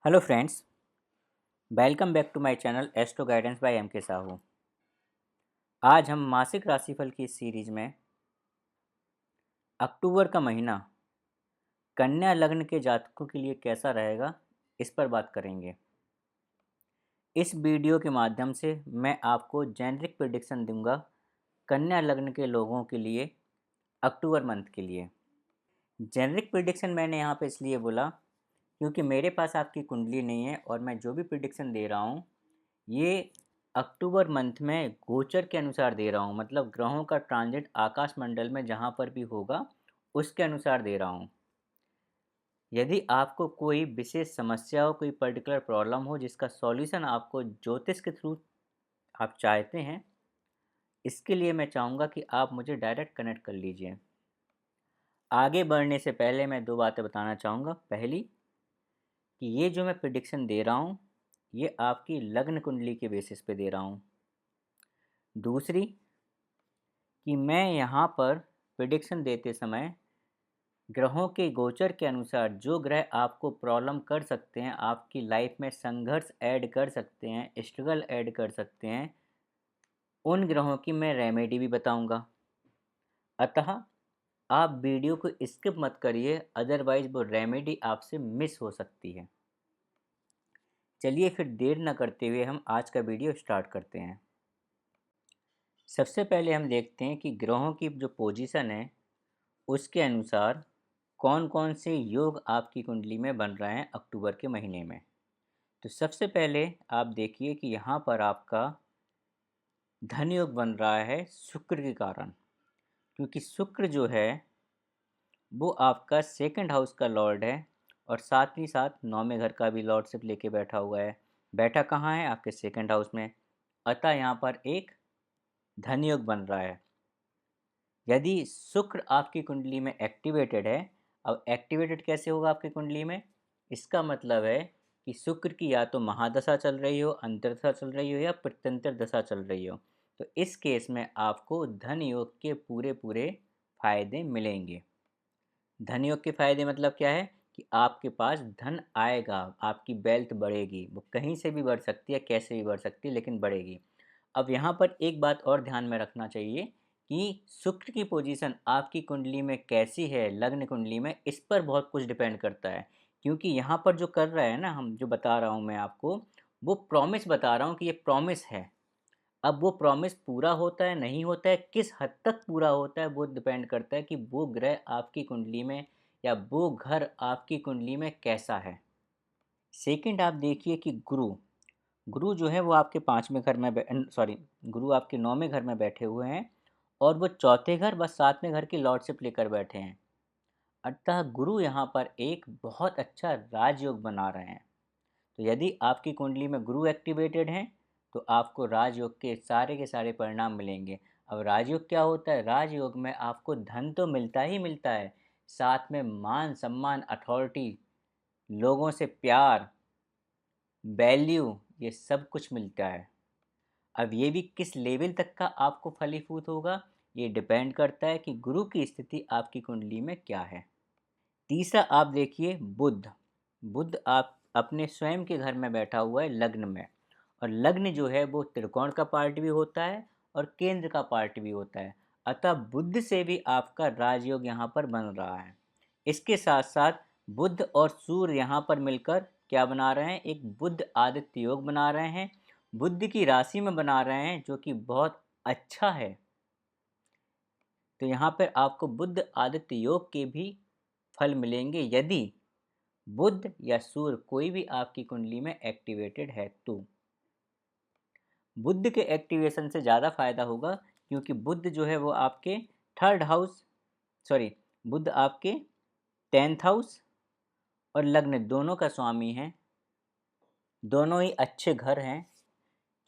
Hello friends, welcome back to my channel astro guidance by M K Sahu. आज हम मासिक राशिफल की इस सीरीज में अक्टूबर का महीना कन्या लग्न के जातकों के लिए कैसा रहेगा, इस पर बात करेंगे। इस वीडियो के माध्यम से मैं आपको जेनरिक प्रेडिक्शन दूंगा कन्या लग्न के लोगों के लिए अक्टूबर मंथ के लिए। जेनरिक प्रेडिक्शन मैंने यहाँ पे इसलिए बोला क्योंकि मेरे पास आपकी कुंडली नहीं है और मैं जो भी प्रेडिक्शन दे रहा हूँ ये अक्टूबर मंथ में गोचर के अनुसार दे रहा हूँ, मतलब ग्रहों का ट्रांजिट आकाश मंडल में जहाँ पर भी होगा उसके अनुसार दे रहा हूँ। यदि आपको कोई विशेष समस्या हो, कोई पर्टिकुलर प्रॉब्लम हो जिसका सॉल्यूशन आपको ज्योतिष के थ्रू आप चाहते हैं, इसके लिए मैं चाहूँगा कि आप मुझे डायरेक्ट कनेक्ट कर लीजिए। आगे बढ़ने से पहले मैं दो बातें बताना चाहूँगा। पहली कि ये जो मैं प्रिडिक्शन दे रहा हूँ ये आपकी लग्न कुंडली के बेसिस पे दे रहा हूँ। दूसरी कि मैं यहाँ पर प्रिडिक्शन देते समय ग्रहों के गोचर के अनुसार जो ग्रह आपको प्रॉब्लम कर सकते हैं, आपकी लाइफ में संघर्ष ऐड कर सकते हैं, स्ट्रगल ऐड कर सकते हैं, उन ग्रहों की मैं रेमेडी भी बताऊंगा। अतः आप वीडियो को स्किप मत करिए, अदरवाइज वो रेमेडी आपसे मिस हो सकती है। चलिए फिर देर न करते हुए हम आज का वीडियो स्टार्ट करते हैं। सबसे पहले हम देखते हैं कि ग्रहों की जो पोजीशन है उसके अनुसार कौन कौन से योग आपकी कुंडली में बन रहे हैं अक्टूबर के महीने में। तो सबसे पहले आप देखिए कि यहाँ पर आपका धन योग बन रहा है शुक्र के कारण, क्योंकि शुक्र जो है वो आपका सेकंड हाउस का लॉर्ड है और साथ ही साथ नौवें घर का भी लॉर्डशिप लेके बैठा हुआ है। बैठा कहाँ है? आपके सेकंड हाउस में। अतः यहाँ पर एक धन योग बन रहा है। यदि शुक्र आपकी कुंडली में एक्टिवेटेड है, अब एक्टिवेटेड कैसे होगा आपकी कुंडली में? इसका मतलब है कि शुक्र की या तो महादशा चल रही हो, अंतर्दशा चल रही हो या प्रत्यंतर दशा चल रही हो, तो इस केस में आपको धन योग के पूरे पूरे फायदे मिलेंगे। धन योग के फायदे मतलब क्या है कि आपके पास धन आएगा, आपकी वेल्थ बढ़ेगी। वो कहीं से भी बढ़ सकती है, कैसे भी बढ़ सकती है, लेकिन बढ़ेगी। अब यहाँ पर एक बात और ध्यान में रखना चाहिए कि शुक्र की पोजीशन आपकी कुंडली में कैसी है, लग्न कुंडली में, इस पर बहुत कुछ डिपेंड करता है। क्योंकि यहाँ पर जो कर रहा है ना, हम जो बता रहा हूँ मैं आपको, वो प्रॉमिस बता रहा हूँ कि ये प्रॉमिस है। अब वो प्रॉमिस पूरा होता है नहीं होता है, किस हद तक पूरा होता है, वो डिपेंड करता है कि वो ग्रह आपकी कुंडली में या वो घर आपकी कुंडली में कैसा है। सेकंड आप देखिए कि गुरु गुरु जो है वो आपके पाँचवें घर में सॉरी, गुरु आपके नौवें घर में बैठे हुए हैं और वो चौथे घर व सातवें घर की लॉर्डशिप लेकर बैठे हैं। अतः गुरु यहाँ पर एक बहुत अच्छा राजयोग बना रहे हैं। तो यदि आपकी कुंडली में गुरु एक्टिवेटेड हैं तो आपको राजयोग के सारे परिणाम मिलेंगे। अब राजयोग क्या होता है? राजयोग में आपको धन तो मिलता ही मिलता है, साथ में मान सम्मान, अथॉरिटी, लोगों से प्यार, वैल्यू, ये सब कुछ मिलता है। अब ये भी किस लेवल तक का आपको फलीभूत होगा, ये डिपेंड करता है कि गुरु की स्थिति आपकी कुंडली में क्या है। तीसरा आप देखिए बुध बुध आप अपने स्वयं के घर में बैठा हुआ है लग्न में, और लग्न जो है वो त्रिकोण का पार्ट भी होता है और केंद्र का पार्ट भी होता है। अतः बुध से भी आपका राजयोग यहाँ पर बन रहा है। इसके साथ साथ बुध और सूर्य यहाँ पर मिलकर क्या बना रहे हैं? एक बुध आदित्य योग बना रहे हैं, बुध की राशि में बना रहे हैं, जो कि बहुत अच्छा है। तो यहाँ पर आपको बुध आदित्य योग के भी फल मिलेंगे यदि बुध या सूर्य कोई भी आपकी कुंडली में एक्टिवेटेड है। तो बुध के एक्टिवेशन से ज़्यादा फायदा होगा, क्योंकि बुध जो है वो आपके थर्ड हाउस सॉरी बुध आपके 10th हाउस और लग्न दोनों का स्वामी है, दोनों ही अच्छे घर हैं।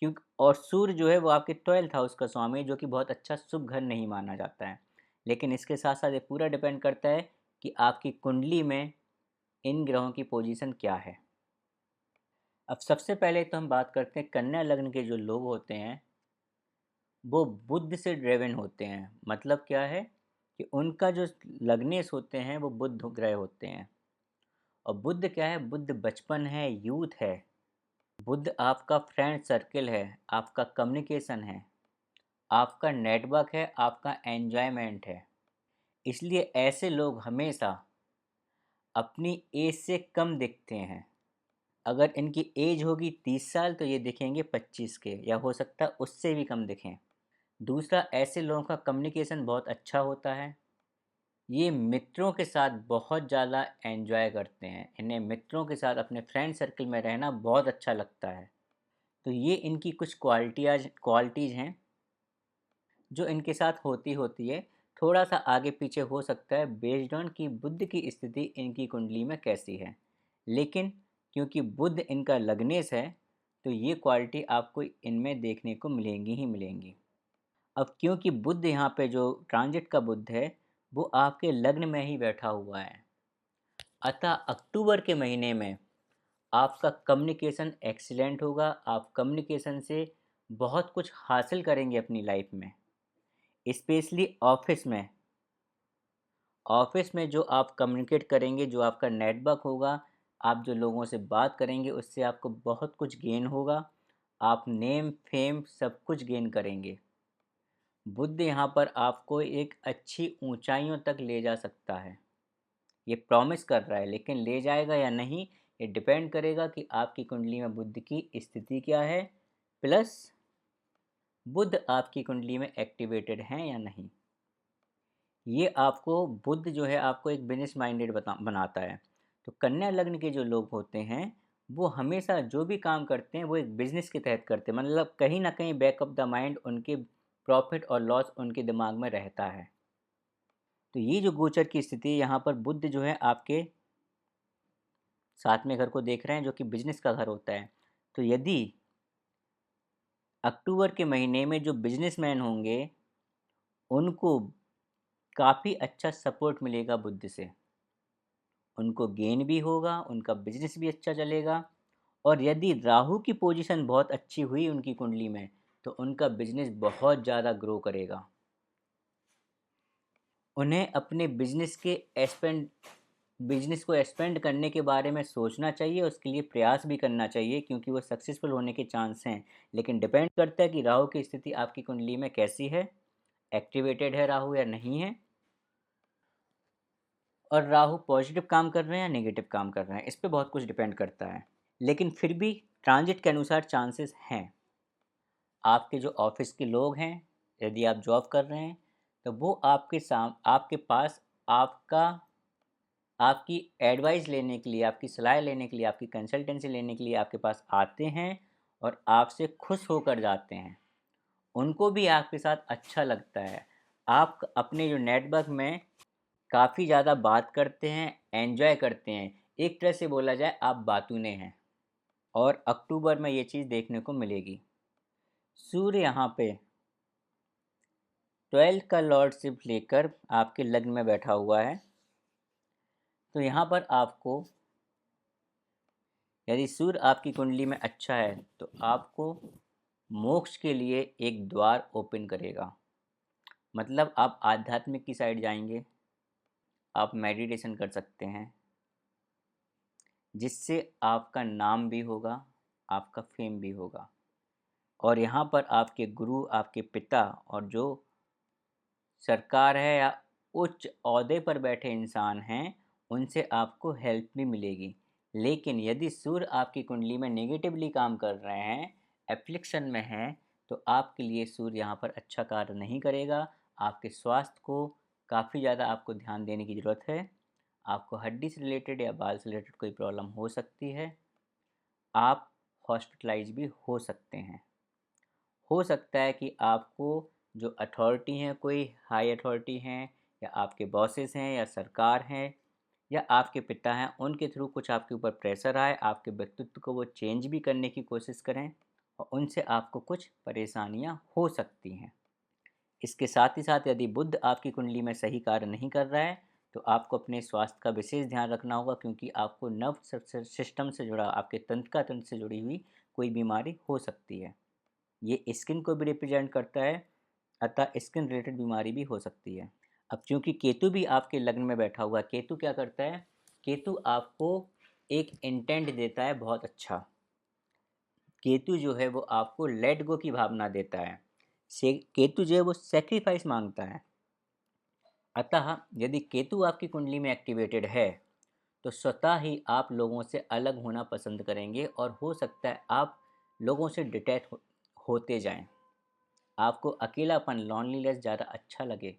क्योंकि और सूर्य जो है वो आपके 12th हाउस का स्वामी है, जो कि बहुत अच्छा शुभ घर नहीं माना जाता है। लेकिन इसके साथ साथ ये पूरा डिपेंड करता है कि आपकी कुंडली में इन ग्रहों की पोजीशन क्या है। अब सबसे पहले तो हम बात करते हैं कन्या लग्न के जो लोग होते हैं वो बुध से ड्रेवन होते हैं। मतलब क्या है कि उनका जो लग्नेश होते हैं वो बुध ग्रह होते हैं और बुध क्या है? बुध बचपन है, यूथ है। बुध आपका फ्रेंड सर्किल है, आपका कम्युनिकेशन है, आपका नेटवर्क है, आपका एन्जॉयमेंट है। इसलिए ऐसे लोग हमेशा अपनी एज से कम दिखते हैं। अगर इनकी एज होगी 30 साल तो ये दिखेंगे 25 के, या हो सकता है उससे भी कम दिखें। दूसरा, ऐसे लोगों का कम्युनिकेशन बहुत अच्छा होता है। ये मित्रों के साथ बहुत ज़्यादा एन्जॉय करते हैं। इन्हें मित्रों के साथ अपने फ्रेंड सर्कल में रहना बहुत अच्छा लगता है। तो ये इनकी कुछ क्वालिटीज़ हैं जो इनके साथ होती है। थोड़ा-सा आगे-पीछे हो सकता है बेस्ड ऑन कि बुध की स्थिति इनकी कुंडली में कैसी है। लेकिन क्योंकि बुध इनका लग्नेश है, तो ये क्वालिटी आपको इनमें देखने को मिलेंगी ही मिलेंगी। अब क्योंकि बुध यहाँ पे जो ट्रांजिट का बुध है, वो आपके लग्न में ही बैठा हुआ है। अतः अक्टूबर के महीने में आपका कम्युनिकेशन एक्सीलेंट होगा। आप कम्युनिकेशन से बहुत कुछ हासिल करेंगे अपनी लाइफ में। स्पेशली ऑफ़िस में जो आप कम्युनिकेट करेंगे, जो आपका नेटवर्क होगा, आप जो लोगों से बात करेंगे, उससे आपको बहुत कुछ गेन होगा। आप नेम, फ़ेम सब कुछ गेन करेंगे। बुध यहाँ पर आपको एक अच्छी ऊँचाइयों तक ले जा सकता है। ये प्रॉमिस कर रहा है, लेकिन ले जाएगा या नहीं, ये डिपेंड करेगा कि आपकी कुंडली में बुध की स्थिति क्या है, प्लस बुध आपकी कुंडली में एक्टिवेटेड हैं या नहीं। ये आपको बुध जो है आपको एक बिजनेस माइंडेड बनाता है। तो कन्या लग्न के जो लोग होते हैं, वो हमेशा जो भी काम करते हैं वो एक बिजनेस के तहत करते हैं। मतलब कहीं ना कहीं बैक ऑफ द माइंड उनके प्रॉफिट और लॉस उनके दिमाग में रहता है। तो ये जो गोचर की स्थिति है, यहाँ पर बुध जो है आपके 7वें घर को देख रहे हैं, जो कि बिजनेस का घर होता है। तो यदि अक्टूबर के महीने में जो बिजनेसमैन होंगे, उनको काफ़ी अच्छा सपोर्ट मिलेगा बुध से। उनको गेन भी होगा, उनका बिजनेस भी अच्छा चलेगा। और यदि राहु की पोजीशन बहुत अच्छी हुई उनकी कुंडली में, तो उनका बिजनेस बहुत ज़्यादा ग्रो करेगा। उन्हें अपने बिजनेस को एक्सपेंड करने के बारे में सोचना चाहिए, उसके लिए प्रयास भी करना चाहिए, क्योंकि वो सक्सेसफुल होने के चांस हैं। लेकिन डिपेंड करता है कि राहु की स्थिति आपकी कुंडली में कैसी है, एक्टिवेटेड है राहु या नहीं है, और राहु पॉजिटिव काम कर रहे हैं या नेगेटिव काम कर रहे हैं, इस पे बहुत कुछ डिपेंड करता है। लेकिन फिर भी ट्रांजिट के अनुसार चांसेस हैं। आपके जो ऑफिस के लोग हैं, यदि आप जॉब कर रहे हैं, तो वो आपके पास आपका आपकी एडवाइस लेने के लिए, आपकी सलाह लेने के लिए, आपकी कंसल्टेंसी लेने के लिए आपके पास आते हैं और आपसे खुश होकर जाते हैं। उनको भी आपके साथ अच्छा लगता है। आप अपने जो नेटवर्क में काफ़ी ज़्यादा बात करते हैं, एन्जॉय करते हैं। एक तरह से बोला जाए आप बातूने हैं, और अक्टूबर में ये चीज़ देखने को मिलेगी। सूर्य यहाँ पे 12th का लॉर्डशिप लेकर आपके लग्न में बैठा हुआ है। तो यहाँ पर आपको, यदि सूर्य आपकी कुंडली में अच्छा है, तो आपको मोक्ष के लिए एक द्वार ओपन करेगा। मतलब आप आध्यात्मिक की साइड जाएंगे, आप मेडिटेशन कर सकते हैं, जिससे आपका नाम भी होगा, आपका फेम भी होगा। और यहाँ पर आपके गुरु, आपके पिता और जो सरकार है या उच्च ओहदे पर बैठे इंसान हैं, उनसे आपको हेल्प भी मिलेगी। लेकिन यदि सूर्य आपकी कुंडली में नेगेटिवली काम कर रहे हैं, एफ्लिक्शन में हैं, तो आपके लिए सूर्य यहाँ पर अच्छा कार्य नहीं करेगा। आपके स्वास्थ्य को काफ़ी ज़्यादा आपको ध्यान देने की ज़रूरत है। आपको हड्डी से रिलेटेड या बाल से रिलेटेड कोई प्रॉब्लम हो सकती है। आप हॉस्पिटलाइज भी हो सकते हैं। हो सकता है कि आपको जो अथॉरिटी हैं, कोई हाई अथॉरिटी हैं, या आपके बॉसेस हैं, या सरकार हैं, या आपके पिता हैं, उनके थ्रू कुछ आपके ऊपर प्रेशर आए, आपके व्यक्तित्व को वो चेंज भी करने की कोशिश करें, और उनसे आपको कुछ परेशानियां हो सकती हैं। इसके साथ ही साथ यदि बुध आपकी कुंडली में सही कार्य नहीं कर रहा है, तो आपको अपने स्वास्थ्य का विशेष ध्यान रखना होगा, क्योंकि आपको नर्व सिस्टम से जुड़ा, आपके तंत्रिका तंत्र से जुड़ी हुई कोई बीमारी हो सकती है। ये स्किन को भी रिप्रेजेंट करता है, अतः स्किन रिलेटेड बीमारी भी हो सकती है। अब चूंकि केतु भी आपके लग्न में बैठा हुआ है, केतु क्या करता है? केतु आपको एक इंटेंट देता है बहुत अच्छा। केतु जो है वो आपको लेट गो की भावना देता है। से केतु जो है वो सेक्रीफाइस मांगता है। अतः यदि केतु आपकी कुंडली में एक्टिवेटेड है तो स्वतः ही आप लोगों से अलग होना पसंद करेंगे और हो सकता है आप लोगों से डिटैच होते जाएं। आपको अकेलापन लॉनलीनेस ज़्यादा अच्छा लगे,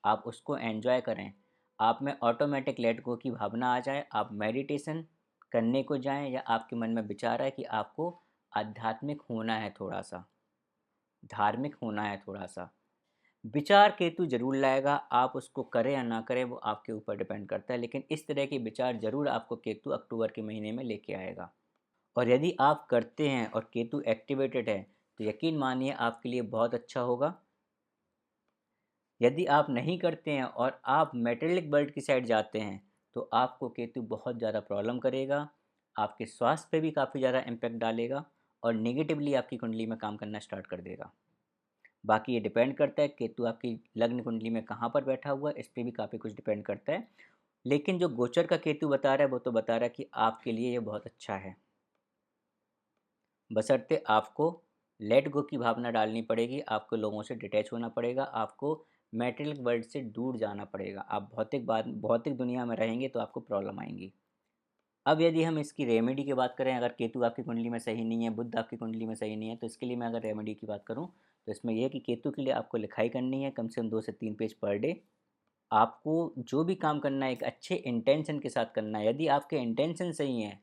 आप उसको एन्जॉय करें, आप में ऑटोमेटिक लेट गो की भावना आ जाए, आप मेडिटेशन करने को जाएं या आपके मन में विचार है कि आपको आध्यात्मिक होना है, थोड़ा सा धार्मिक होना है, थोड़ा सा विचार केतु जरूर लाएगा। आप उसको करें या ना करें वो आपके ऊपर डिपेंड करता है, लेकिन इस तरह के विचार जरूर आपको केतु अक्टूबर के महीने में लेके आएगा। और यदि आप करते हैं और केतु एक्टिवेटेड है तो यकीन मानिए आपके लिए बहुत अच्छा होगा। यदि आप नहीं करते हैं और आप मेटेरियलिक वर्ल्ड की साइड जाते हैं तो आपको केतु बहुत ज़्यादा प्रॉब्लम करेगा, आपके स्वास्थ्य पे भी काफ़ी ज़्यादा इम्पैक्ट डालेगा और नेगेटिवली आपकी कुंडली में काम करना स्टार्ट कर देगा। बाकी ये डिपेंड करता है केतु आपकी लग्न कुंडली में कहाँ पर बैठा हुआ है, इस पर भी काफ़ी कुछ डिपेंड करता है। लेकिन जो गोचर का केतु बता रहा है वो तो बता रहा है कि आपके लिए ये बहुत अच्छा है। बशर्ते आपको लेट गो की भावना डालनी पड़ेगी, आपको लोगों से डिटैच होना पड़ेगा, आपको मैटेरियल वर्ल्ड से दूर जाना पड़ेगा। आप भौतिक दुनिया में रहेंगे तो आपको प्रॉब्लम आएंगी। अब यदि हम इसकी रेमेडी की बात करें, अगर केतु आपकी कुंडली में सही नहीं है, बुध आपकी कुंडली में सही नहीं है, तो इसके लिए मैं अगर रेमेडी की बात करूं तो इसमें यह है कि केतु के लिए आपको लिखाई करनी है कम से कम 2 से 3 पेज पर डे। आपको जो भी काम करना है एक अच्छे इंटेंशन के साथ करना है। यदि आपके इंटेंशन सही हैं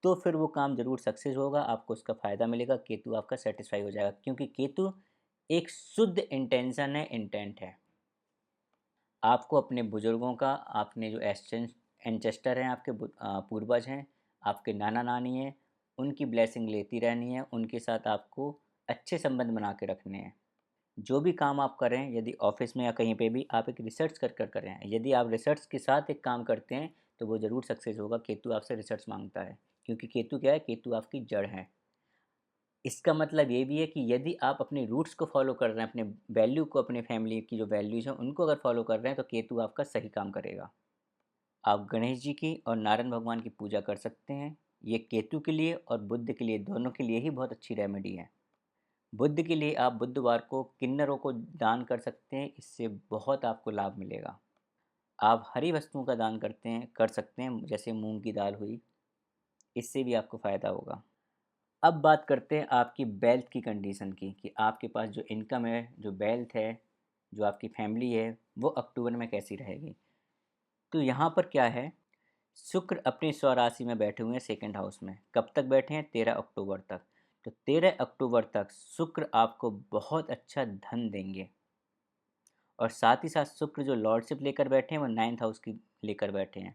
तो फिर वो काम ज़रूर सक्सेस होगा, आपको उसका फ़ायदा मिलेगा, केतु आपका सेटिस्फाई हो जाएगा, क्योंकि केतु एक शुद्ध इंटेंशन है, इंटेंट है। आपको अपने बुजुर्गों का, आपने जो एंचेस्टर हैं, आपके पूर्वज हैं, आपके नाना नानी हैं, उनकी ब्लेसिंग लेती रहनी है, उनके साथ आपको अच्छे संबंध बना के रखने हैं। जो भी काम आप करें, यदि ऑफिस में या कहीं पे भी, आप एक रिसर्च कर कर करें। यदि आप रिसर्च के साथ एक काम करते हैं तो वो ज़रूर सक्सेस होगा। केतु आपसे रिसर्च मांगता है, क्योंकि केतु क्या है, केतु आपकी जड़ है। इसका मतलब ये भी है कि यदि आप अपने रूट्स को फॉलो कर रहे हैं, अपने वैल्यू को, अपने फैमिली की जो वैल्यूज़ हैं उनको अगर फॉलो कर रहे हैं तो केतु आपका सही काम करेगा। आप गणेश जी की और नारायण भगवान की पूजा कर सकते हैं। ये केतु के लिए और बुध के लिए, दोनों के लिए ही बहुत अच्छी रेमेडी है। बुध के लिए आप बुधवार को किन्नरों को दान कर सकते हैं, इससे बहुत आपको लाभ मिलेगा। आप हरी वस्तुओं का दान कर सकते हैं, जैसे मूंग की दाल हुई, इससे भी आपको फ़ायदा होगा। अब बात करते हैं आपकी वेल्थ की कंडीशन की, कि आपके पास जो इनकम है, जो वेल्थ है, जो आपकी फैमिली है, वो अक्टूबर में कैसी रहेगी। तो यहाँ पर क्या है, शुक्र अपनी स्वराशि में बैठे हुए हैं सेकंड हाउस में। कब तक बैठे हैं, 13 अक्टूबर तक। तो 13 अक्टूबर तक शुक्र आपको बहुत अच्छा धन देंगे, और साथ ही साथ शुक्र जो लॉर्डशिप लेकर बैठे हैं वो 9th हाउस की लेकर बैठे हैं।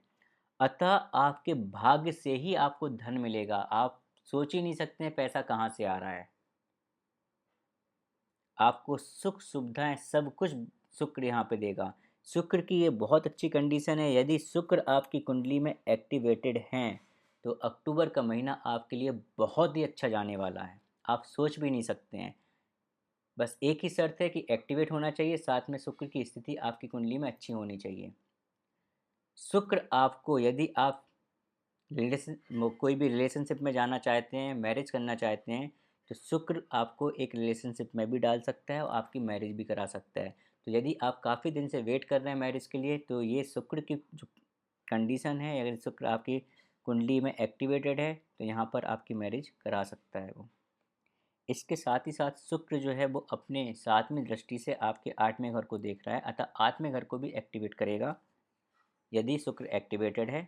अतः आपके भाग्य से ही आपको धन मिलेगा। आप सोच ही नहीं सकते हैं पैसा कहाँ से आ रहा है। आपको सुख सुविधाएं सब कुछ शुक्र यहाँ पे देगा। शुक्र की ये बहुत अच्छी कंडीशन है। यदि शुक्र आपकी कुंडली में एक्टिवेटेड हैं तो अक्टूबर का महीना आपके लिए बहुत ही अच्छा जाने वाला है, आप सोच भी नहीं सकते हैं। बस एक ही शर्त है कि एक्टिवेट होना चाहिए, साथ में शुक्र की स्थिति आपकी कुंडली में अच्छी होनी चाहिए। शुक्र आपको, यदि आप कोई भी रिलेशनशिप में जाना चाहते हैं, मैरिज करना चाहते हैं, तो शुक्र आपको एक रिलेशनशिप में भी डाल सकता है और आपकी मैरिज भी करा सकता है। तो यदि आप काफ़ी दिन से वेट कर रहे हैं मैरिज के लिए, तो ये शुक्र की जो कंडीशन है, अगर शुक्र आपकी कुंडली में एक्टिवेटेड है तो यहाँ पर आपकी मैरिज करा सकता है वो। इसके साथ ही साथ शुक्र जो है वो अपने 7वीं दृष्टि से आपके 8वें घर को देख रहा है, अतः 8वें घर को भी एक्टिवेट करेगा यदि शुक्र एक्टिवेटेड है।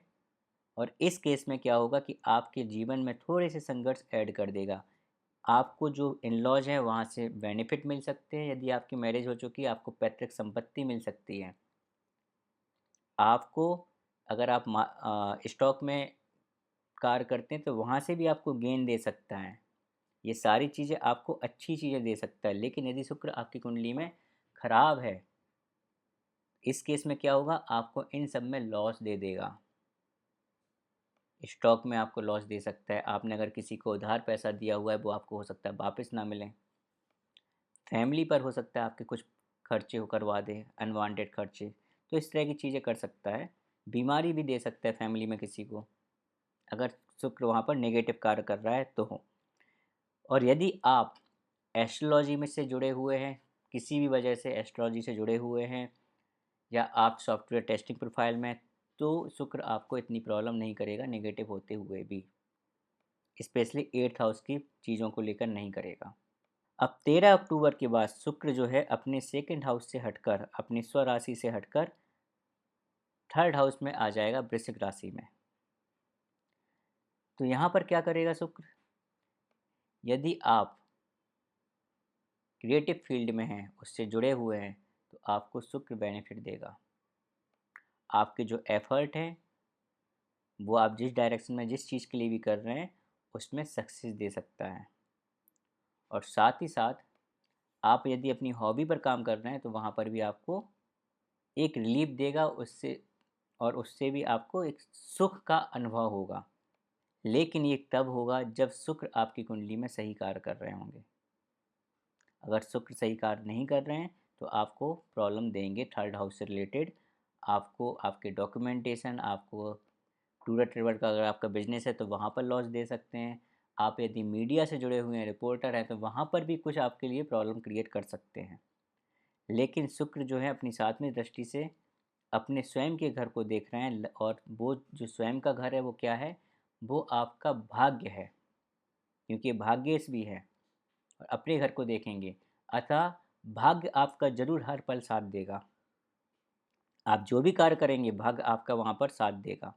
और इस केस में क्या होगा कि आपके जीवन में थोड़े से संघर्ष ऐड कर देगा। आपको जो इन लॉज हैं वहाँ से बेनिफिट मिल सकते हैं। यदि आपकी मैरिज हो चुकी है, आपको पैतृक संपत्ति मिल सकती है। आपको, अगर आप स्टॉक में कार्य करते हैं तो वहाँ से भी आपको गेन दे सकता है। ये सारी चीज़ें आपको अच्छी चीज़ें दे सकता है। लेकिन यदि शुक्र आपकी कुंडली में खराब है, इस केस में क्या होगा, आपको इन सब में लॉस दे देगा। स्टॉक में आपको लॉस दे सकता है। आपने अगर किसी को उधार पैसा दिया हुआ है वो आपको हो सकता है वापस ना मिले। फैमिली पर हो सकता है आपके कुछ खर्चे हो करवा दे, अनवांटेड खर्चे। तो इस तरह की चीज़ें कर सकता है। बीमारी भी दे सकता है फैमिली में किसी को। अगर शुक्र वहाँ पर नेगेटिव कार्य कर रहा है तो। और यदि आप एस्ट्रोलॉजी में से जुड़े हुए हैं, किसी भी वजह से एस्ट्रोलॉजी से जुड़े हुए हैं, या आप सॉफ्टवेयर टेस्टिंग प्रोफाइल में, तो शुक्र आपको इतनी प्रॉब्लम नहीं करेगा नेगेटिव होते हुए भी, स्पेशली 8th हाउस की चीज़ों को लेकर नहीं करेगा। अब 13 अक्टूबर के बाद शुक्र जो है अपने सेकंड हाउस से हटकर, अपनी स्वराशि से हटकर थर्ड हाउस में आ जाएगा, वृश्चिक राशि में। तो यहाँ पर क्या करेगा शुक्र? यदि आप क्रिएटिव फील्ड में हैं, उससे जुड़े हुए हैं, तो आपको शुक्र बेनिफिट देगा। आपके जो एफर्ट हैं वो आप जिस डायरेक्शन में जिस चीज़ के लिए भी कर रहे हैं उसमें सक्सेस दे सकता है। और साथ ही साथ आप यदि अपनी हॉबी पर काम कर रहे हैं तो वहाँ पर भी आपको एक रिलीफ देगा उससे, और उससे भी आपको एक सुख का अनुभव होगा। लेकिन ये तब होगा जब शुक्र आपकी कुंडली में सही कार्य कर रहे होंगे। अगर शुक्र सही कार्य नहीं कर रहे हैं तो आपको प्रॉब्लम देंगे थर्ड हाउस से रिलेटेड। आपको आपके डॉक्यूमेंटेशन, आपको टूर ट्रेवल का अगर आपका बिजनेस है तो वहाँ पर लॉस दे सकते हैं। आप यदि मीडिया से जुड़े हुए हैं, रिपोर्टर हैं, तो वहाँ पर भी कुछ आपके लिए प्रॉब्लम क्रिएट कर सकते हैं। लेकिन शुक्र जो है अपनी सातवीं दृष्टि से अपने स्वयं के घर को देख रहे हैं, और वो जो स्वयं का घर है वो क्या है? वो आपका भाग्य है, क्योंकि भाग्येश भी है और अपने घर को देखेंगे। अतः भाग्य आपका जरूर हर पल साथ देगा। आप जो भी कार्य करेंगे भाग्य आपका वहाँ पर साथ देगा।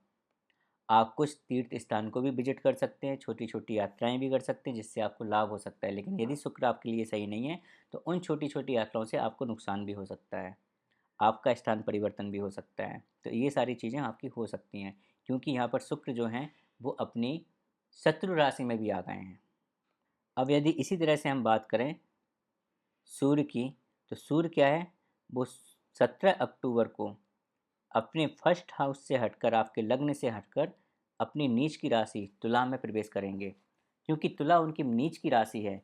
आप कुछ तीर्थ स्थान को भी विजिट कर सकते हैं, छोटी छोटी यात्राएं भी कर सकते हैं जिससे आपको लाभ हो सकता है। लेकिन यदि शुक्र आपके लिए सही नहीं है तो उन छोटी छोटी यात्राओं से आपको नुकसान भी हो सकता है, आपका स्थान परिवर्तन भी हो सकता है। तो ये सारी चीज़ें आपकी हो सकती हैं, क्योंकि यहाँ पर शुक्र जो हैं वो अपनी शत्रु राशि में भी आ गए हैं। अब यदि इसी तरह से हम बात करें सूर्य की, तो सूर्य क्या है? वो 17 अक्टूबर को अपने फर्स्ट हाउस से हटकर, आपके लग्न से हटकर अपनी नीच की राशि तुला में प्रवेश करेंगे, क्योंकि तुला उनकी नीच की राशि है।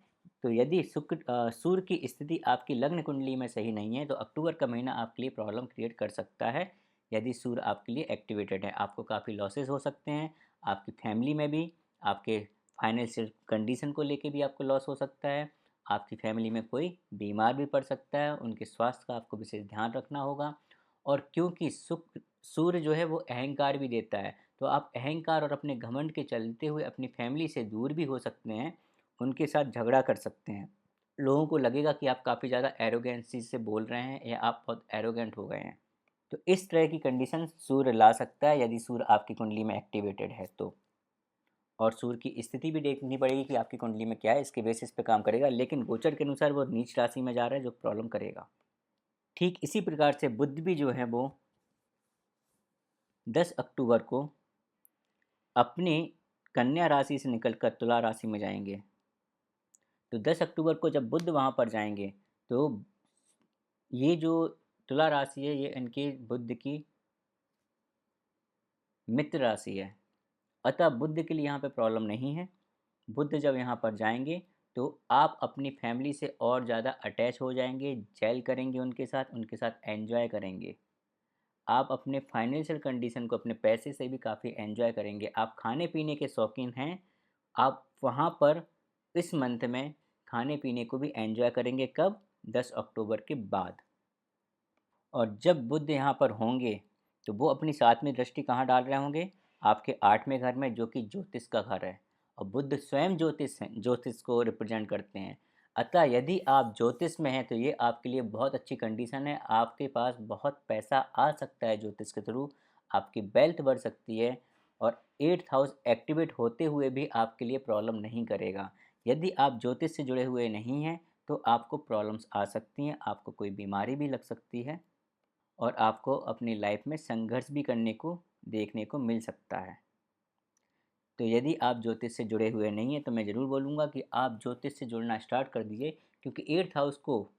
तो यदि सूर्य की स्थिति आपकी लग्न कुंडली में सही नहीं है तो अक्टूबर का महीना आपके लिए प्रॉब्लम क्रिएट कर सकता है। यदि सूर्य आपके लिए एक्टिवेटेड है, आपको काफ़ी लॉसेस हो सकते हैं, आपकी फैमिली में भी, आपके फाइनेंशियल कंडीशन को लेके भी आपको लॉस हो सकता है। आपकी फैमिली में कोई बीमार भी पड़ सकता है, उनके स्वास्थ्य का आपको विशेष ध्यान रखना होगा। और क्योंकि सूर्य जो है वो अहंकार भी देता है, तो आप अहंकार और अपने घमंड के चलते हुए अपनी फैमिली से दूर भी हो सकते हैं, उनके साथ झगड़ा कर सकते हैं। लोगों को लगेगा कि आप काफ़ी ज़्यादा एरोगेंसी से बोल रहे हैं या आप बहुत एरोगेंट हो गए हैं। तो इस तरह की कंडीशन सूर्य ला सकता है यदि सूर्य आपकी कुंडली में एक्टिवेटेड है तो। और सूर्य की स्थिति भी देखनी पड़ेगी कि आपकी कुंडली में क्या है, इसके बेसिस पे काम करेगा। लेकिन गोचर के अनुसार वो नीच राशि में जा रहा है जो प्रॉब्लम करेगा। ठीक इसी प्रकार से बुध भी जो है वो 10 अक्टूबर को अपने कन्या राशि से निकलकर तुला राशि में जाएंगे। तो 10 अक्टूबर को जब बुध वहाँ पर जाएंगे तो ये जो तुला राशि है ये इनके बुध की मित्र राशि है। अतः बुध के लिए यहाँ पे प्रॉब्लम नहीं है। बुध जब यहाँ पर जाएंगे तो आप अपनी फैमिली से और ज़्यादा अटैच हो जाएंगे, जेल करेंगे उनके साथ एंजॉय करेंगे। आप अपने फाइनेंशियल कंडीशन को, अपने पैसे से भी काफ़ी एंजॉय करेंगे। आप खाने पीने के शौकीन हैं, आप वहाँ पर इस मंथ में खाने पीने को भी एंजॉय करेंगे। कब? 10 अक्टूबर के बाद। और जब बुध यहाँ पर होंगे तो वो अपनी सातवीं दृष्टि कहाँ डाल रहे होंगे? आपके 8वें घर में, जो कि ज्योतिष का घर है। और बुध स्वयं ज्योतिष हैं, ज्योतिष को रिप्रेजेंट करते हैं। अतः यदि आप ज्योतिष में हैं तो ये आपके लिए बहुत अच्छी कंडीशन है। आपके पास बहुत पैसा आ सकता है ज्योतिष के थ्रू, आपकी वेल्थ बढ़ सकती है। और 8th हाउस एक्टिवेट होते हुए भी आपके लिए प्रॉब्लम नहीं करेगा। यदि आप ज्योतिष से जुड़े हुए नहीं हैं तो आपको प्रॉब्लम्स आ सकती हैं, आपको कोई बीमारी भी लग सकती है, और आपको अपनी लाइफ में संघर्ष भी करने को देखने को मिल सकता है। तो यदि आप ज्योतिष से जुड़े हुए नहीं हैं तो मैं ज़रूर बोलूँगा कि आप ज्योतिष से जुड़ना स्टार्ट कर दीजिए, क्योंकि 8th हाउस को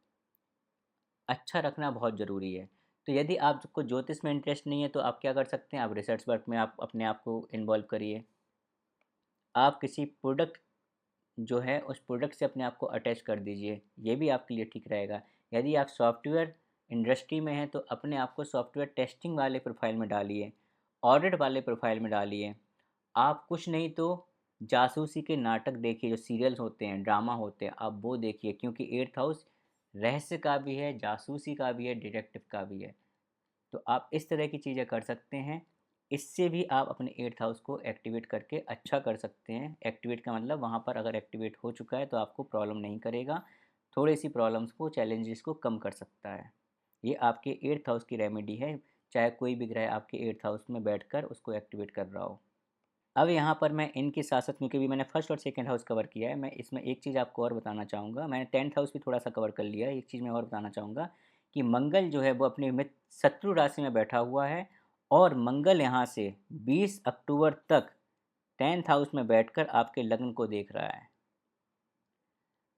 अच्छा रखना बहुत ज़रूरी है। तो यदि आपको ज्योतिष में इंटरेस्ट नहीं है तो आप क्या कर सकते हैं? आप रिसर्च वर्क में आप अपने आप को इन्वॉल्व करिए। आप किसी प्रोडक्ट जो है उस प्रोडक्ट से अपने आप को अटैच कर दीजिए, ये भी आपके लिए ठीक रहेगा। यदि आप सॉफ्टवेयर इंडस्ट्री में हैं तो अपने आप को सॉफ्टवेयर टेस्टिंग वाले प्रोफाइल में डालिए, ऑडिट वाले प्रोफाइल में डालिए। आप कुछ नहीं तो जासूसी के नाटक देखिए, जो सीरियल्स होते हैं, ड्रामा होते हैं, आप वो देखिए, क्योंकि 8th हाउस रहस्य का भी है, जासूसी का भी है, डिटेक्टिव का भी है। तो आप इस तरह की चीज़ें कर सकते हैं। इससे भी आप अपने 8th हाउस को एक्टिवेट करके अच्छा कर सकते हैं। एक्टिवेट का मतलब वहाँ पर अगर एक्टिवेट हो चुका है तो आपको प्रॉब्लम नहीं करेगा, थोड़ी-सी प्रॉब्लम्स को, चैलेंजेस को कम कर सकता है। ये आपके 8th हाउस की रेमेडी है, चाहे कोई भी ग्रह आपके 8th हाउस में बैठकर उसको एक्टिवेट कर रहा हो। अब यहाँ पर मैं इनके साथ-साथ, क्योंकि अभी मैंने फर्स्ट और सेकंड हाउस कवर किया है, मैं इसमें एक चीज़ आपको और बताना चाहूँगा। मैंने 10th हाउस भी थोड़ा-सा कवर कर लिया है। एक चीज़ मैं और बताना चाहूँगा कि मंगल जो है वो अपनी शत्रु राशि में बैठा हुआ है, और मंगल यहाँ से 20 अक्टूबर तक 10th हाउस में बैठकर आपके लग्न को देख रहा है।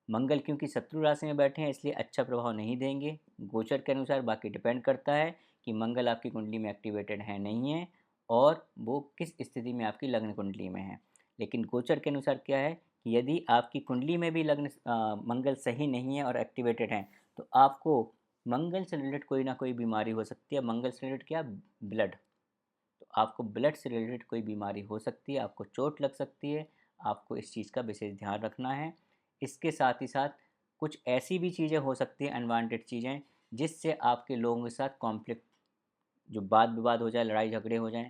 मंगल क्योंकि शत्रु राशि में बैठे हैं इसलिए अच्छा प्रभाव नहीं देंगे गोचर के अनुसार। बाकी डिपेंड करता है कि मंगल आपकी कुंडली में एक्टिवेटेड है नहीं है, और वो किस स्थिति में आपकी लग्न कुंडली में है। लेकिन गोचर के अनुसार क्या है कि यदि आपकी कुंडली में भी मंगल सही नहीं है और एक्टिवेटेड है, तो आपको मंगल से रिलेटेड कोई ना कोई बीमारी हो सकती है। मंगल से रिलेटेड क्या? ब्लड। तो आपको ब्लड से रिलेटेड कोई बीमारी हो सकती है, आपको चोट लग सकती है। आपको इस चीज़ का विशेष ध्यान रखना है। इसके साथ ही साथ कुछ ऐसी भी चीज़ें हो सकती हैं, अनवांटेड चीज़ें, जिससे आपके लोगों के साथ कॉन्फ्लिक्ट, जो वाद विवाद हो जाए, लड़ाई झगड़े हो जाएं,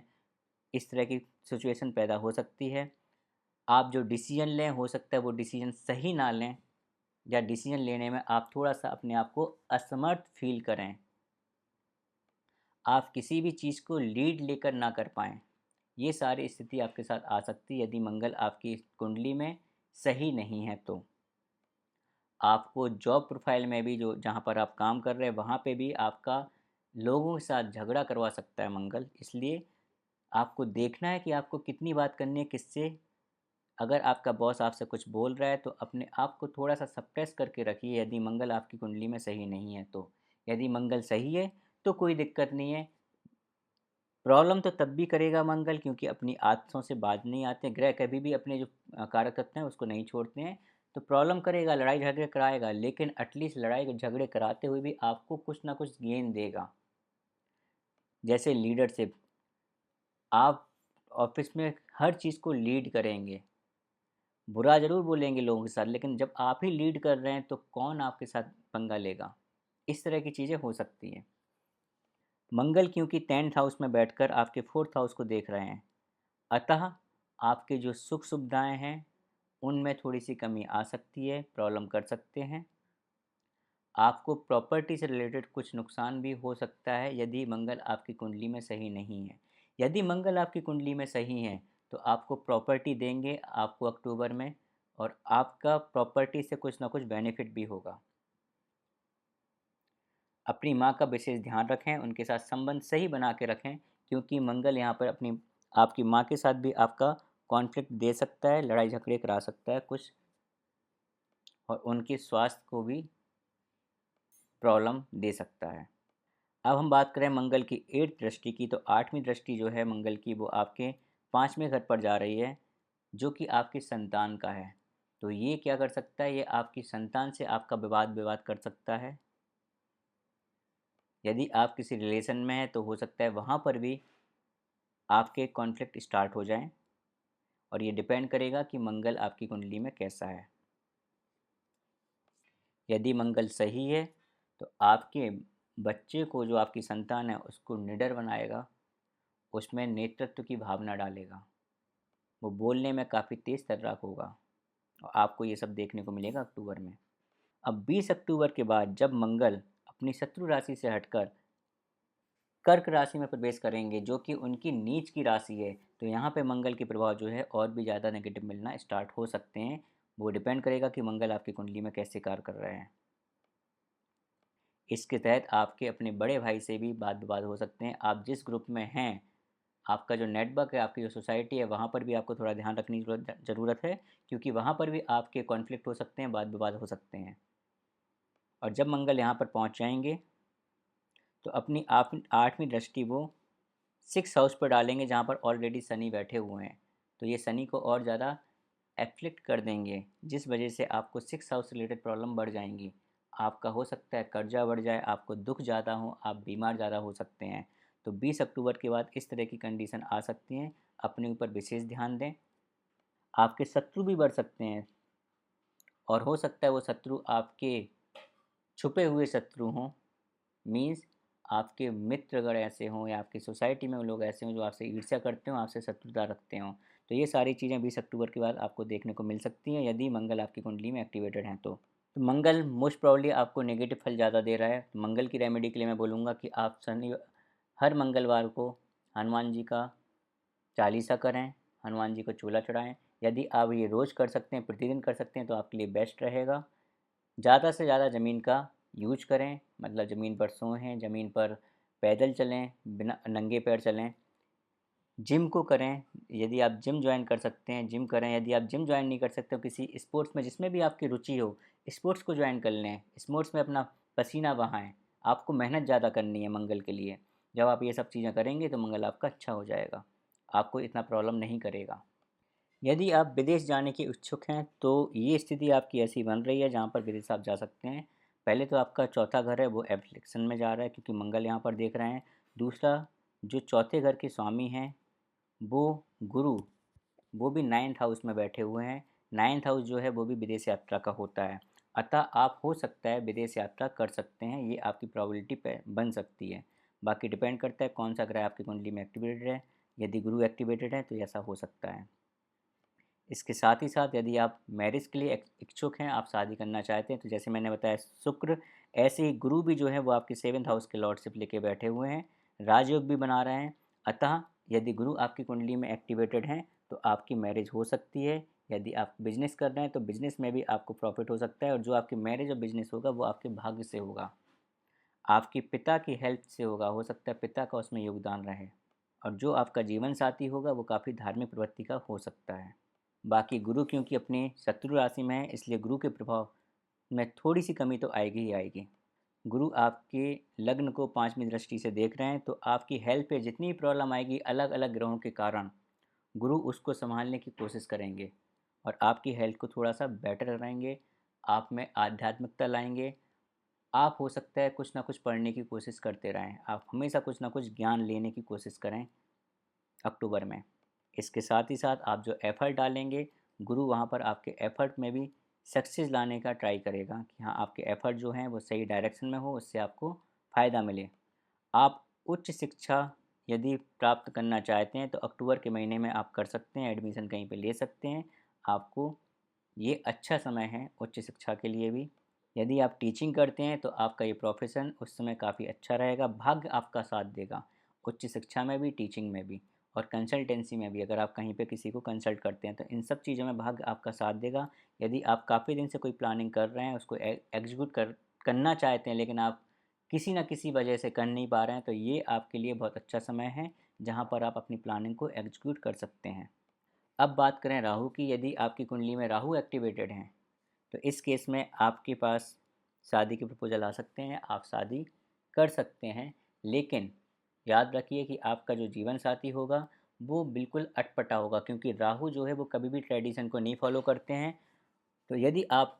इस तरह की सिचुएशन पैदा हो सकती है। आप जो डिसीजन लें, हो सकता है वो डिसीजन सही ना लें, या डिसीजन लेने में आप थोड़ा सा अपने आप को असमर्थ फील करें। आप किसी भी चीज़ को लीड लेकर ना कर पाएँ। ये सारी स्थिति आपके साथ आ सकती है यदि मंगल आपकी कुंडली में सही नहीं है तो। आपको जॉब प्रोफाइल में भी, जो जहाँ पर आप काम कर रहे हैं वहाँ पे भी आपका लोगों के साथ झगड़ा करवा सकता है मंगल। इसलिए आपको देखना है कि आपको कितनी बात करनी है किससे। अगर आपका बॉस आपसे कुछ बोल रहा है तो अपने आप को थोड़ा सा सप्रेस करके रखिए, यदि मंगल आपकी कुंडली में सही नहीं है तो। यदि मंगल सही है तो कोई दिक्कत नहीं है। प्रॉब्लम तो तब भी करेगा मंगल, क्योंकि अपनी आदतों से बाज नहीं आते। ग्रह कभी भी अपने जो कारक तत्व हैं उसको नहीं छोड़ते हैं। तो प्रॉब्लम करेगा, लड़ाई झगड़े कराएगा, लेकिन एटलीस्ट लड़ाई झगड़े कराते हुए भी आपको कुछ ना कुछ गेन देगा। जैसे लीडरशिप, आप ऑफिस में हर चीज़ को लीड करेंगे, बुरा ज़रूर बोलेंगे लोगों के साथ, लेकिन जब आप ही लीड कर रहे हैं तो कौन आपके साथ पंगा लेगा। इस तरह की चीज़ें हो सकती हैं। मंगल क्योंकि 10th हाउस में बैठकर आपके 4th हाउस को देख रहे हैं, अतः आपके जो सुख सुविधाएं हैं उनमें थोड़ी सी कमी आ सकती है, प्रॉब्लम कर सकते हैं। आपको प्रॉपर्टी से रिलेटेड कुछ नुकसान भी हो सकता है यदि मंगल आपकी कुंडली में सही नहीं है। यदि मंगल आपकी कुंडली में सही है तो आपको प्रॉपर्टी देंगे आपको अक्टूबर में, और आपका प्रॉपर्टी से कुछ ना कुछ बेनिफिट भी होगा। अपनी माँ का विशेष ध्यान रखें, उनके साथ संबंध सही बना के रखें, क्योंकि मंगल यहाँ पर अपनी आपकी माँ के साथ भी आपका कॉन्फ्लिक्ट दे सकता है, लड़ाई झगड़े करा सकता है कुछ, और उनके स्वास्थ्य को भी प्रॉब्लम दे सकता है। अब हम बात करें मंगल की 8th दृष्टि की, तो 8वीं दृष्टि जो है मंगल की वो आपके 5वें घर पर जा रही है, जो कि आपकी संतान का है। तो ये क्या कर सकता है, ये आपकी संतान से आपका विवाद विवाद कर सकता है। यदि आप किसी रिलेशन में हैं तो हो सकता है वहाँ पर भी आपके कॉन्फ्लिक्ट स्टार्ट हो जाएं, और ये डिपेंड करेगा कि मंगल आपकी कुंडली में कैसा है। यदि मंगल सही है तो आपके बच्चे को, जो आपकी संतान है, उसको निडर बनाएगा, उसमें नेतृत्व की भावना डालेगा, वो बोलने में काफ़ी तेज़ तर्राक होगा, और आपको ये सब देखने को मिलेगा अक्टूबर में। अब 20 अक्टूबर के बाद जब मंगल अपनी शत्रु राशि से हटकर कर्क राशि में प्रवेश करेंगे, जो कि उनकी नीच की राशि है, तो यहाँ पे मंगल के प्रभाव जो है और भी ज़्यादा नेगेटिव मिलना स्टार्ट हो सकते हैं। वो डिपेंड करेगा कि मंगल आपकी कुंडली में कैसे कार्य कर रहे हैं। इसके तहत आपके अपने बड़े भाई से भी वाद विवाद हो सकते हैं। आप जिस ग्रुप में हैं, आपका जो नेटवर्क है, आपकी जो सोसाइटी है, वहाँ पर भी आपको थोड़ा ध्यान रखने की ज़रूरत है, क्योंकि वहाँ पर भी आपके कॉन्फ्लिक्ट हो सकते हैं, वाद विवाद हो सकते हैं। और जब मंगल यहाँ पर पहुँच जाएंगे तो अपनी आप 8वीं दृष्टि वो 6th हाउस पर डालेंगे, जहाँ पर ऑलरेडी शनि बैठे हुए हैं। तो ये शनि को और ज़्यादा एफ्लिक्ट कर देंगे, जिस वजह से आपको 6th हाउस से रिलेटेड प्रॉब्लम बढ़ जाएंगी। आपका हो सकता है कर्जा बढ़ जाए, आपको दुख ज़्यादा हो, आप बीमार ज़्यादा हो सकते हैं। तो 20 अक्टूबर के बाद इस तरह की कंडीशन आ सकती हैं। अपने ऊपर विशेष ध्यान दें। आपके शत्रु भी बढ़ सकते हैं और हो सकता है वो शत्रु आपके छुपे हुए शत्रु हों, मीन्स आपके मित्र अगर ऐसे हों या आपकी सोसाइटी में वो लोग ऐसे हों जो आपसे ईर्ष्या करते हों, आपसे शत्रुता रखते हों। तो ये सारी चीज़ें 20 अक्टूबर के बाद आपको देखने को मिल सकती हैं यदि मंगल आपकी कुंडली में एक्टिवेटेड हैं तो मंगल मोस्ट प्रॉब्ली आपको नेगेटिव फल ज़्यादा दे रहा है। तो मंगल की रेमेडी के लिए मैं बोलूँगा कि आप हर मंगलवार को हनुमान जी का चालीसा करें, हनुमान जी को चूल्हा चढ़ाएँ। यदि आप ये रोज़ कर सकते हैं, प्रतिदिन कर सकते हैं तो आपके लिए बेस्ट रहेगा। ज़्यादा से ज़्यादा ज़मीन का यूज करें, मतलब ज़मीन पर सोएं, ज़मीन पर पैदल चलें, बिना नंगे पैर चलें। जिम को करें, यदि आप जिम जॉइन कर सकते हैं जिम करें। यदि आप जिम जॉइन नहीं कर सकते तो किसी स्पोर्ट्स में जिसमें भी आपकी रुचि हो, स्पोर्ट्स को जॉइन कर लें, स्पोर्ट्स में अपना पसीना बहाएं। आपको मेहनत ज़्यादा करनी है मंगल के लिए। जब आप ये सब चीज़ें करेंगे तो मंगल आपका अच्छा हो जाएगा, आपको इतना प्रॉब्लम नहीं करेगा। यदि आप विदेश जाने के इच्छुक हैं तो ये स्थिति आपकी ऐसी बन रही है जहाँ पर विदेश आप जा सकते हैं। पहले तो आपका चौथा घर है वो एफ्लिक्शन में जा रहा है क्योंकि मंगल यहाँ पर देख रहे हैं। दूसरा, जो चौथे घर के स्वामी हैं वो गुरु, वो भी 9th हाउस में बैठे हुए हैं। 9th हाउस जो है वो भी विदेश यात्रा का होता है। अतः आप हो सकता है विदेश यात्रा कर सकते हैं, ये आपकी प्रोबेबिलिटी पे बन सकती है। बाकी डिपेंड करता है कौन सा ग्रह आपकी कुंडली में एक्टिवेटेड है। यदि गुरु एक्टिवेटेड है तो ऐसा हो सकता है। इसके साथ ही साथ यदि आप मैरिज के लिए इच्छुक हैं, आप शादी करना चाहते हैं, तो जैसे मैंने बताया शुक्र, ऐसे ही गुरु भी जो है वो आपके 7th हाउस के लॉर्डशिप लेके बैठे हुए हैं, राजयोग भी बना रहे हैं। अतः यदि गुरु आपकी कुंडली में एक्टिवेटेड हैं तो आपकी मैरिज हो सकती है। यदि आप बिजनेस कर रहे हैं तो बिजनेस में भी आपको प्रॉफिट हो सकता है और जो आपकी मैरिज और बिजनेस होगा वो आपके भाग्य से होगा, आपके पिता की हेल्प से होगा। हो सकता है पिता का उसमें योगदान रहे। और जो आपका जीवन साथी होगा वो काफ़ी धार्मिक प्रवृत्ति का हो सकता है। बाकी गुरु क्योंकि अपने शत्रु राशि में है इसलिए गुरु के प्रभाव में थोड़ी सी कमी तो आएगी ही आएगी। गुरु आपके लग्न को 5वीं दृष्टि से देख रहे हैं तो आपकी हेल्थ पे जितनी प्रॉब्लम आएगी अलग अलग ग्रहों के कारण गुरु उसको संभालने की कोशिश करेंगे और आपकी हेल्थ को थोड़ा सा बेटर कराएंगे, आप में आध्यात्मिकता लाएंगे। आप हो सकता है कुछ ना कुछ पढ़ने की कोशिश करते रहें, आप हमेशा कुछ ना कुछ ज्ञान लेने की कोशिश करें अक्टूबर में। इसके साथ ही साथ आप जो एफ़र्ट डालेंगे गुरु वहाँ पर आपके एफ़र्ट में भी सक्सेस लाने का ट्राई करेगा कि हाँ आपके एफ़र्ट जो हैं वो सही डायरेक्शन में हो, उससे आपको फ़ायदा मिले। आप उच्च शिक्षा यदि प्राप्त करना चाहते हैं तो अक्टूबर के महीने में आप कर सकते हैं, एडमिशन कहीं पे ले सकते हैं। आपको ये अच्छा समय है उच्च शिक्षा के लिए भी। यदि आप टीचिंग करते हैं तो आपका ये प्रोफेशन उस समय काफ़ी अच्छा रहेगा, भाग्य आपका साथ देगा उच्च शिक्षा में भी, टीचिंग में भी और कंसल्टेंसी में भी। अगर आप कहीं पे किसी को कंसल्ट करते हैं तो इन सब चीज़ों में भाग्य आपका साथ देगा। यदि आप काफ़ी दिन से कोई प्लानिंग कर रहे हैं, उसको एग्जीक्यूट करना चाहते हैं लेकिन आप किसी न किसी वजह से कर नहीं पा रहे हैं तो ये आपके लिए बहुत अच्छा समय है जहाँ पर आप अपनी प्लानिंग को एग्जीक्यूट कर सकते हैं। अब बात करें राहु की। यदि आपकी कुंडली में राहु एक्टिवेटेड हैं तो इस केस में आपके पास शादी के प्रपोजल आ सकते हैं, आप शादी कर सकते हैं। लेकिन याद रखिए कि आपका जो जीवन साथी होगा वो बिल्कुल अटपटा होगा क्योंकि राहु जो है वो कभी भी ट्रेडिशन को नहीं फॉलो करते हैं। तो यदि आप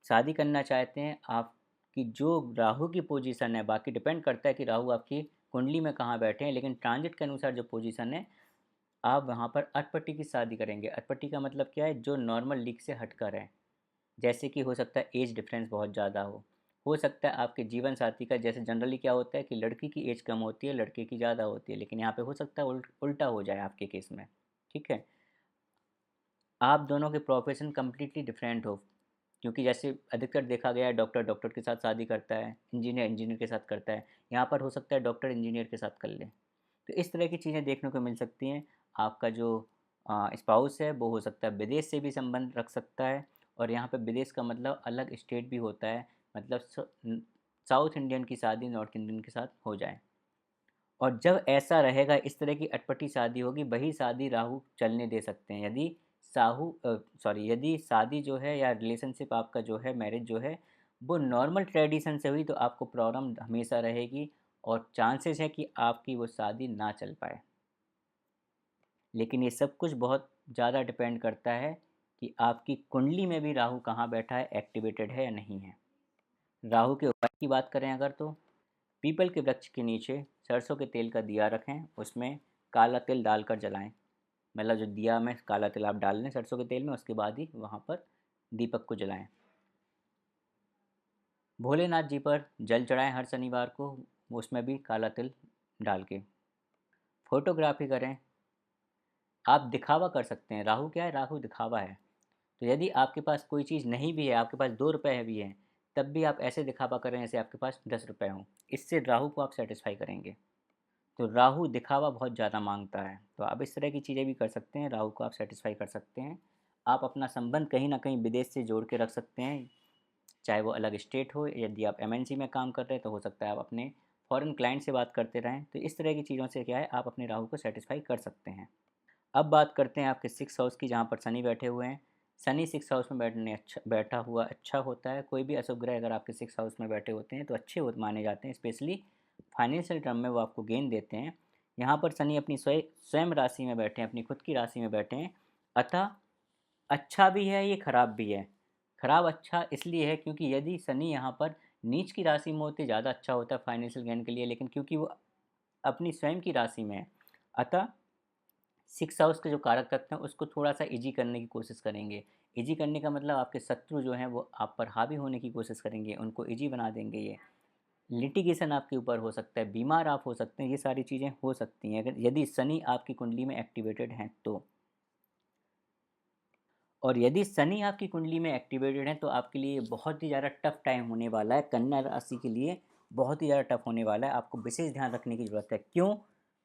शादी करना चाहते हैं, आपकी जो राहु की पोजीशन है, बाकी डिपेंड करता है कि राहु आपकी कुंडली में कहाँ बैठे हैं, लेकिन ट्रांजिट के अनुसार जो पोजीशन है आप वहाँ पर अटपटी की शादी करेंगे। अटपटी का मतलब क्या है, जो नॉर्मल लीग से हटकर है। जैसे कि हो सकता है एज डिफरेंस बहुत ज़्यादा हो सकता है आपके जीवन साथी का, जैसे जनरली क्या होता है कि लड़की की एज कम होती है लड़के की ज़्यादा होती है, लेकिन यहाँ पे हो सकता है उल्टा हो जाए आपके केस में। ठीक है, आप दोनों के प्रोफेशन कम्प्लीटली डिफरेंट हो क्योंकि जैसे अधिकतर देखा गया है डॉक्टर डॉक्टर के साथ शादी करता है, इंजीनियर इंजीनियर के साथ करता है, यहाँ पर हो सकता है डॉक्टर इंजीनियर के साथ कर ले। तो इस तरह की चीज़ें देखने को मिल सकती हैं। आपका जो स्पाउस है वो हो सकता है विदेश से भी संबंध रख सकता है और यहाँ पे विदेश का मतलब अलग स्टेट भी होता है, मतलब साउथ इंडियन की शादी नॉर्थ इंडियन के साथ हो जाए। और जब ऐसा रहेगा, इस तरह की अटपटी शादी होगी, वही शादी राहु चलने दे सकते हैं। यदि यदि शादी जो है या रिलेशनशिप आपका जो है, मैरिज जो है, वो नॉर्मल ट्रेडिशन से हुई तो आपको प्रॉब्लम हमेशा रहेगी और चांसेस है कि आपकी वो शादी ना चल पाए। लेकिन ये सब कुछ बहुत ज़्यादा डिपेंड करता है कि आपकी कुंडली में भी राहु कहाँ बैठा है, एक्टिवेटेड है या नहीं है। राहु के उपाय की बात करें अगर तो पीपल के वृक्ष के नीचे सरसों के तेल का दिया रखें, उसमें काला तिल डालकर जलाएं। मतलब जो दिया में काला तिल आप डाल लें सरसों के तेल में, उसके बाद ही वहाँ पर दीपक को जलाएं। भोलेनाथ जी पर जल चढ़ाएं हर शनिवार को, उसमें भी काला तिल डाल के। फोटोग्राफी करें। आप दिखावा कर सकते हैं, राहु क्या है, राहु दिखावा है। तो यदि आपके पास कोई चीज़ नहीं भी है, आपके पास 2 रुपये भी हैं, तब भी आप ऐसे दिखावा करें जैसे आपके पास 10 रुपये हों। इससे राहु को आप सेटिस्फाई करेंगे। तो राहु दिखावा बहुत ज़्यादा मांगता है, तो आप इस तरह की चीज़ें भी कर सकते हैं, राहु को आप सेटिस्फाई कर सकते हैं। आप अपना संबंध कहीं ना कहीं विदेश से जोड़ के रख सकते हैं, चाहे वो अलग स्टेट हो। यदि आप एमएनसी में काम कर रहे हैं तो हो सकता है आप अपने फॉरेन क्लाइंट से बात करते रहें। तो इस तरह की चीज़ों से क्या है, आप अपने राहु को सेटिस्फाई कर सकते हैं। अब बात करते हैं आपके 6 हाउस की, जहाँ पर शनि बैठे हुए हैं। शनि 6 हाउस में बैठा हुआ अच्छा होता है। कोई भी अशुभ ग्रह अगर आपके 6 हाउस में बैठे होते हैं तो अच्छे माने जाते हैं, स्पेशली फाइनेंशियल टर्म में वो आपको गेन देते हैं। यहाँ पर शनि अपनी स्वयं राशि में बैठे हैं, अपनी खुद की राशि में बैठे हैं। अतः अच्छा भी है ये, खराब भी है। खराब अच्छा इसलिए है क्योंकि यदि शनि यहाँ पर नीच की राशि में होते ज़्यादा अच्छा होता है फाइनेंशियल गेन के लिए, लेकिन क्योंकि वो अपनी स्वयं की राशि में है, अतः 6 हाउस के जो कारक तत्व हैं उसको थोड़ा सा इजी करने की कोशिश करेंगे। इजी करने का मतलब आपके शत्रु जो हैं वो आप पर हावी होने की कोशिश करेंगे, उनको इजी बना देंगे। ये लिटिगेशन आपके ऊपर हो सकता है, बीमार आप हो सकते हैं, ये सारी चीज़ें हो सकती हैं अगर यदि शनि आपकी कुंडली में एक्टिवेटेड हैं तो। और यदि शनि आपकी कुंडली में एक्टिवेटेड है तो आपके लिए बहुत ही ज़्यादा टफ टाइम होने वाला है। कन्या राशि के लिए बहुत ही ज़्यादा टफ होने वाला है, आपको विशेष ध्यान रखने की ज़रूरत है। क्यों?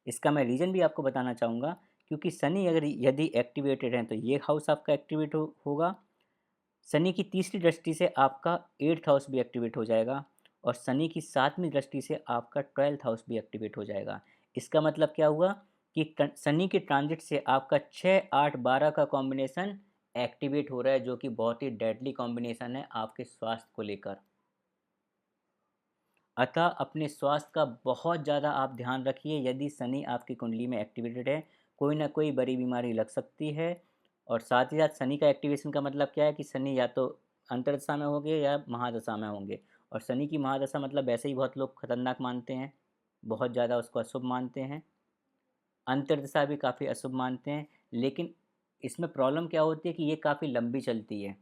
इसका मैं रीज़न भी आपको बताना चाहूँगा। क्योंकि शनि अगर यदि एक्टिवेटेड है तो ये हाउस आपका एक्टिवेट होगा। शनि की तीसरी दृष्टि से आपका 8th हाउस भी एक्टिवेट हो जाएगा, और शनि की 7वीं दृष्टि से आपका 12th हाउस भी एक्टिवेट हो जाएगा। इसका मतलब क्या हुआ कि शनि के ट्रांजिट से आपका 6, 8, 12 का कॉम्बिनेशन एक्टिवेट हो रहा है, जो कि बहुत ही डेडली कॉम्बिनेशन है आपके स्वास्थ्य को लेकर। अतः अपने स्वास्थ्य का बहुत ज़्यादा आप ध्यान रखिए। यदि शनि आपकी कुंडली में एक्टिवेटेड है, कोई ना कोई बड़ी बीमारी लग सकती है। और साथ ही साथ शनि का एक्टिवेशन का मतलब क्या है कि शनि या तो अंतर्दशा में होंगे या महादशा में होंगे। और शनि की महादशा मतलब ऐसे ही बहुत लोग खतरनाक मानते हैं, बहुत ज़्यादा उसको अशुभ मानते हैं। अंतर्दशा भी काफ़ी अशुभ मानते हैं, लेकिन इसमें प्रॉब्लम क्या होती है कि ये काफ़ी लंबी चलती है।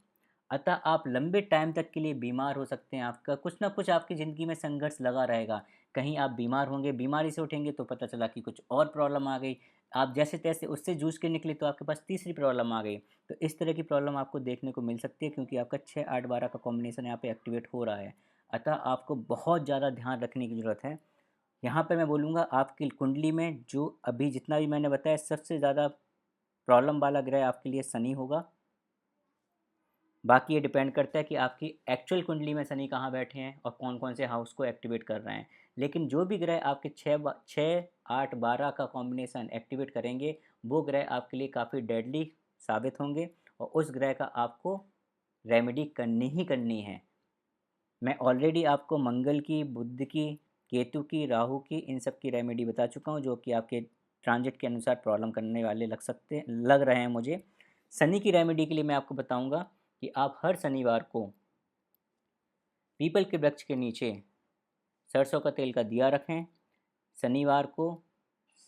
अतः आप लंबे टाइम तक के लिए बीमार हो सकते हैं, आपका कुछ ना कुछ आपकी ज़िंदगी में संघर्ष लगा रहेगा। कहीं आप बीमार होंगे, बीमारी से उठेंगे तो पता चला कि कुछ और प्रॉब्लम आ गई। आप जैसे-तैसे उससे जूझ के निकले तो आपके पास तीसरी प्रॉब्लम आ गई। तो इस तरह की प्रॉब्लम आपको देखने को मिल सकती है, क्योंकि आपका 6, 8, 12 का कॉम्बिनेशन यहाँ पे एक्टिवेट हो रहा है। अतः आपको बहुत ज़्यादा ध्यान रखने की ज़रूरत है। यहाँ पे मैं बोलूँगा आपकी कुंडली में जो अभी जितना भी मैंने बताया, सबसे ज़्यादा प्रॉब्लम वाला ग्रह आपके लिए शनि होगा। बाकी ये डिपेंड करता है कि आपकी एक्चुअल कुंडली में शनि कहाँ बैठे हैं और कौन कौन से हाउस को एक्टिवेट कर रहे हैं। लेकिन जो भी ग्रह आपके 6, 8, 12 का कॉम्बिनेशन एक्टिवेट करेंगे, वो ग्रह आपके लिए काफ़ी डेडली साबित होंगे, और उस ग्रह का आपको रेमेडी करनी ही करनी है। मैं ऑलरेडी आपको मंगल की, बुध की, केतु की, राहु की, इन सब की रेमेडी बता चुका हूँ, जो कि आपके ट्रांजिट के अनुसार प्रॉब्लम करने वाले लग रहे हैं मुझे। शनि की रेमेडी के लिए मैं आपको बताऊंगा कि आप हर शनिवार को पीपल के वृक्ष के नीचे सरसों का तेल का दिया रखें। शनिवार को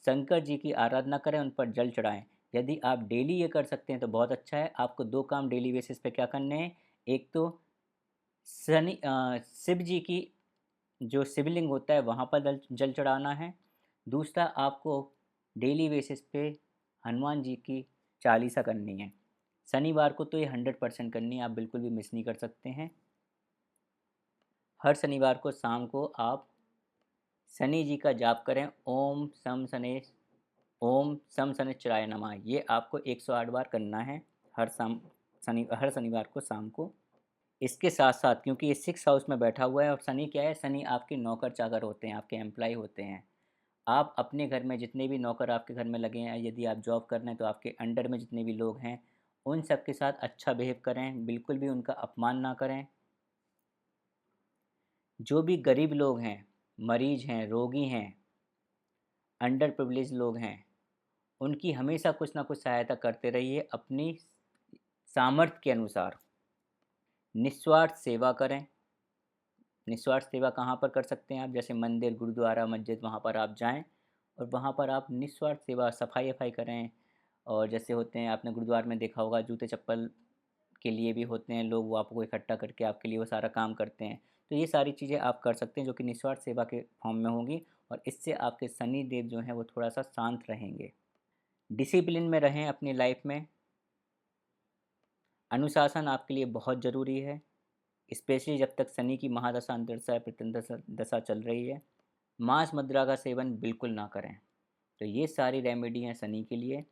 शंकर जी की आराधना करें, उन पर जल चढ़ाएं। यदि आप डेली ये कर सकते हैं तो बहुत अच्छा है। आपको 2 काम डेली बेसिस पे क्या करने हैं। एक तो शिव जी की जो शिवलिंग होता है वहाँ पर जल चढ़ाना है। दूसरा, आपको डेली बेसिस पे हनुमान जी की चालीसा करनी है। शनिवार को तो ये 100% करनी है, आप बिल्कुल भी मिस नहीं कर सकते हैं। हर शनिवार को शाम को आप शनि जी का जाप करें, ओम सम शनिश्चराय नमः। ये आपको 108 बार करना है हर शनिवार को शाम को। इसके साथ साथ, क्योंकि ये 6 हाउस में बैठा हुआ है, और शनि क्या है, शनि आपके नौकर चाकर होते हैं, आपके एम्प्लॉय होते हैं। आप अपने घर में जितने भी नौकर आपके घर में लगे हैं, यदि आप जॉब कर रहे हैं तो आपके अंडर में जितने भी लोग हैं, उन सब के साथ अच्छा बिहेव करें, बिल्कुल भी उनका अपमान ना करें। जो भी गरीब लोग हैं, मरीज हैं, रोगी हैं, अंडर प्रिविलेज लोग हैं, उनकी हमेशा कुछ ना कुछ सहायता करते रहिए अपनी सामर्थ्य के अनुसार। निस्वार्थ सेवा करें। निस्वार्थ सेवा कहाँ पर कर सकते हैं आप, जैसे मंदिर, गुरुद्वारा, मस्जिद, वहाँ पर आप जाएं और वहाँ पर आप निस्वार्थ सेवा, सफाई वफाई करें, और जैसे होते हैं, आपने गुरुद्वार में देखा होगा, जूते चप्पल के लिए भी होते हैं लोग, वो आपको इकट्ठा करके आपके लिए वो सारा काम करते हैं। तो ये सारी चीज़ें आप कर सकते हैं जो कि निस्वार्थ सेवा के फॉर्म में होंगी, और इससे आपके शनि देव जो हैं वो थोड़ा सा शांत रहेंगे। डिसिप्लिन में रहें अपनी लाइफ में। अनुशासन आपके लिए बहुत ज़रूरी है, स्पेशली जब तक शनि की महादशा, अंतर्दशा या प्रत्यंतर दशा चल रही है। मांस मदिरा का सेवन बिल्कुल ना करें। तो ये सारी रेमेडी हैं शनि के लिए।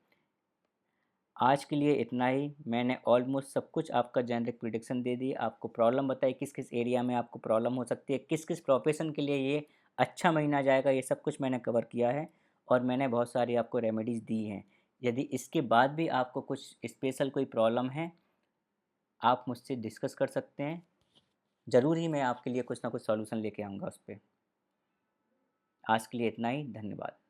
आज के लिए इतना ही। मैंने ऑलमोस्ट सब कुछ आपका जेनेरिक प्रिडिक्शन दे दी, आपको प्रॉब्लम बताई किस किस एरिया में आपको प्रॉब्लम हो सकती है, किस किस प्रोफेशन के लिए ये अच्छा महीना जाएगा, ये सब कुछ मैंने कवर किया है। और मैंने बहुत सारी आपको रेमेडीज़ दी हैं। यदि इसके बाद भी आपको कुछ स्पेशल कोई प्रॉब्लम है, आप मुझसे डिस्कस कर सकते हैं। ज़रूर ही मैं आपके लिए कुछ ना कुछ सॉल्यूशन लेके आऊँगा उस पे। आज के लिए इतना ही। धन्यवाद।